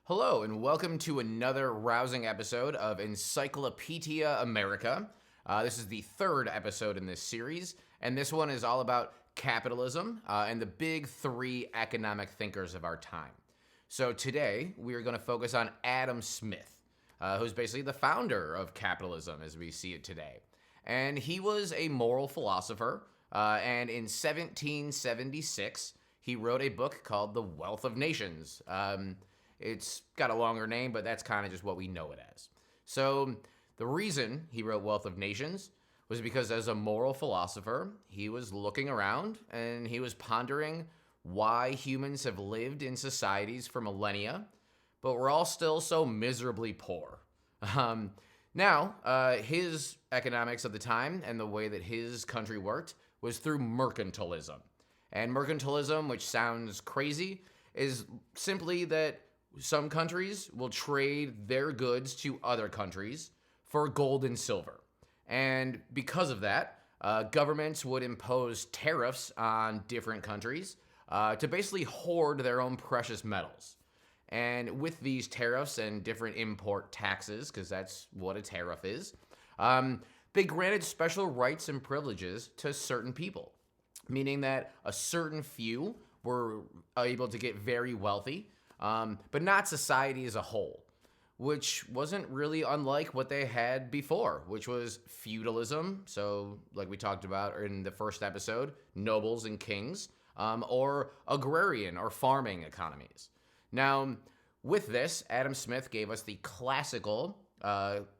Hello, and welcome to another rousing episode of EncycloPETEia America. This is the third episode in this series, and this one is all about capitalism and the big three economic thinkers of our time. So today, we are going to focus on Adam Smith, who's basically the founder of capitalism as we see it today. And he was a moral philosopher, and in 1776, he wrote a book called The Wealth of Nations. It's got a longer name, but that's kind of just what we know it as. So the reason he wrote Wealth of Nations was because as a moral philosopher, he was looking around and he was pondering why humans have lived in societies for millennia, but we're all still so miserably poor. His economics of the time and the way that his country worked was through mercantilism. And mercantilism, which sounds crazy, is simply that some countries will trade their goods to other countries for gold and silver. And because of that, governments would impose tariffs on different countries to basically hoard their own precious metals. And with these tariffs and different import taxes, because that's what a tariff is, they granted special rights and privileges to certain people, meaning that a certain few were able to get very wealthy, but not society as a whole, which wasn't really unlike what they had before, which was feudalism. So like we talked about in the first episode, nobles and kings, or agrarian or farming economies. Now, with this, Adam Smith gave us the classical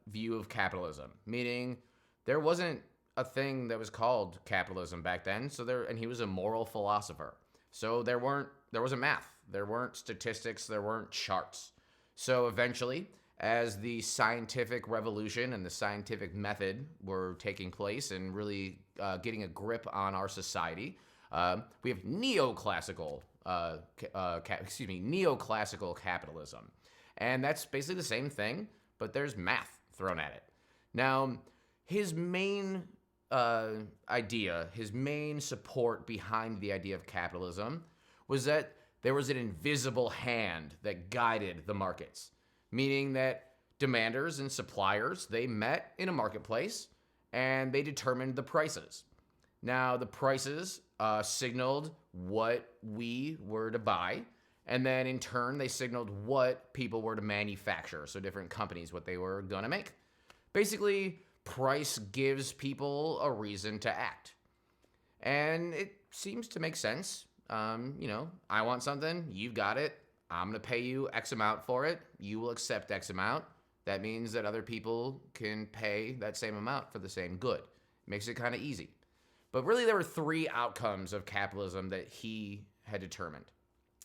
view of capitalism, meaning there wasn't a thing that was called capitalism back then. And he was a moral philosopher. So there wasn't math, there weren't statistics, there weren't charts. So eventually, as the scientific revolution and the scientific method were taking place and really getting a grip on our society, we have neoclassical capitalism. And that's basically the same thing, but there's math thrown at it. Now, his main idea, his main support behind the idea of capitalism was that there was an invisible hand that guided the markets, meaning that demanders and suppliers, they met in a marketplace and they determined the prices. Now, the prices signaled what we were to buy, and then in turn, they signaled what people were to manufacture, so different companies, what they were going to make. Basically, price gives people a reason to act. And it seems to make sense. I want something, you've got it, I'm going to pay you X amount for it, you will accept X amount. That means that other people can pay that same amount for the same good. Makes it kind of easy. But really, there were three outcomes of capitalism that he had determined.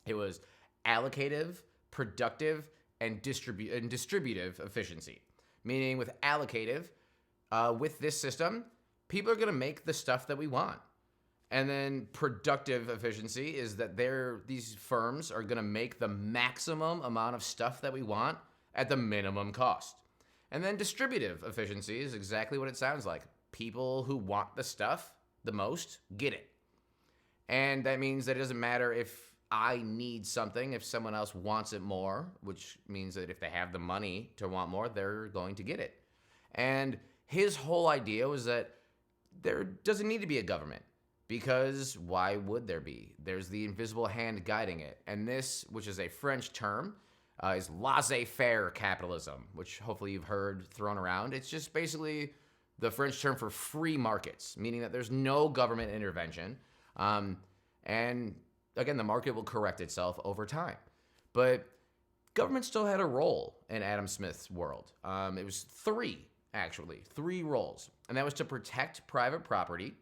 It was allocative, productive, and distributive efficiency. Meaning with allocative, with this system, people are going to make the stuff that we want. And then productive efficiency is that these firms are going to make the maximum amount of stuff that we want at the minimum cost. And then distributive efficiency is exactly what it sounds like. People who want the stuff the most get it. And that means that it doesn't matter if I need something, if someone else wants it more, which means that if they have the money to want more, they're going to get it. And his whole idea was that there doesn't need to be a government, because why would there be? There's the invisible hand guiding it. And this, which is a French term, is laissez-faire capitalism, which hopefully you've heard thrown around. It's just basically the French term for free markets, meaning that there's no government intervention. And again, the market will correct itself over time. But government still had a role in Adam Smith's world. It was three roles. And that was to protect private property,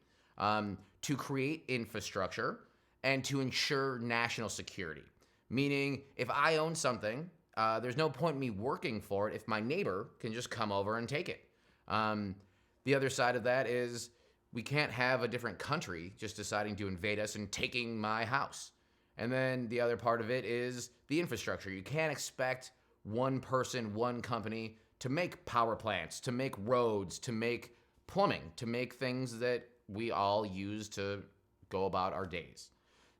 to create infrastructure, and to ensure national security. Meaning, if I own something, there's no point in me working for it if my neighbor can just come over and take it. The other side of that is we can't have a different country just deciding to invade us and taking my house. And then the other part of it is the infrastructure. You can't expect one person, one company to make power plants, to make roads, to make plumbing, to make things that we all use to go about our days.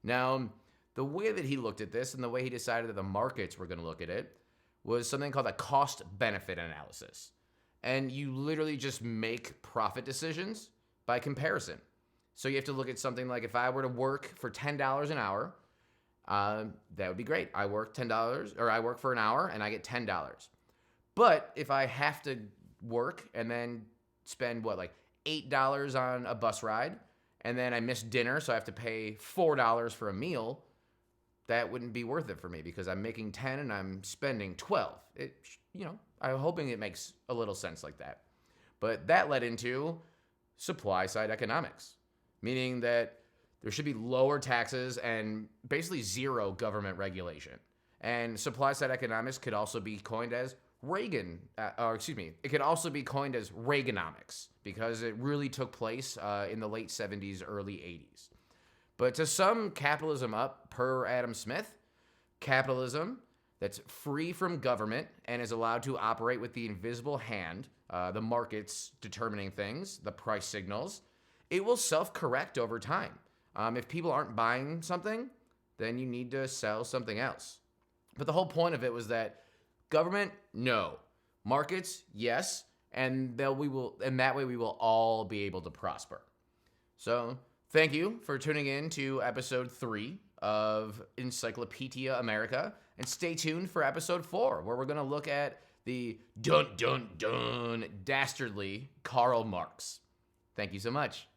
Now, the way that he looked at this and the way he decided that the markets were going to look at it was something called a cost-benefit analysis. And you literally just make profit decisions by comparison. So you have to look at something like, if I were to work for $10 an hour, that would be great. I work $10, or I work for an hour and I get $10. But if I have to work and then spend like $8 on a bus ride, and then I miss dinner, so I have to pay $4 for a meal, that wouldn't be worth it for me because I'm making 10 and I'm spending 12. I'm hoping it makes a little sense like that. But that led into supply side economics, meaning that there should be lower taxes and basically zero government regulation. And supply side economics could also be coined as it could also be coined as Reaganomics because it really took place in the late 70s, early 80s. But to sum capitalism up, per Adam Smith, capitalism that's free from government and is allowed to operate with the invisible hand, the markets determining things, the price signals, it will self-correct over time. If people aren't buying something, then you need to sell something else. But the whole point of it was that government, no. Markets, yes. And that way we will all be able to prosper. So thank you for tuning in to episode 3 of EncycloPETEia America. And stay tuned for episode 4, where we're going to look at the dastardly Karl Marx. Thank you so much.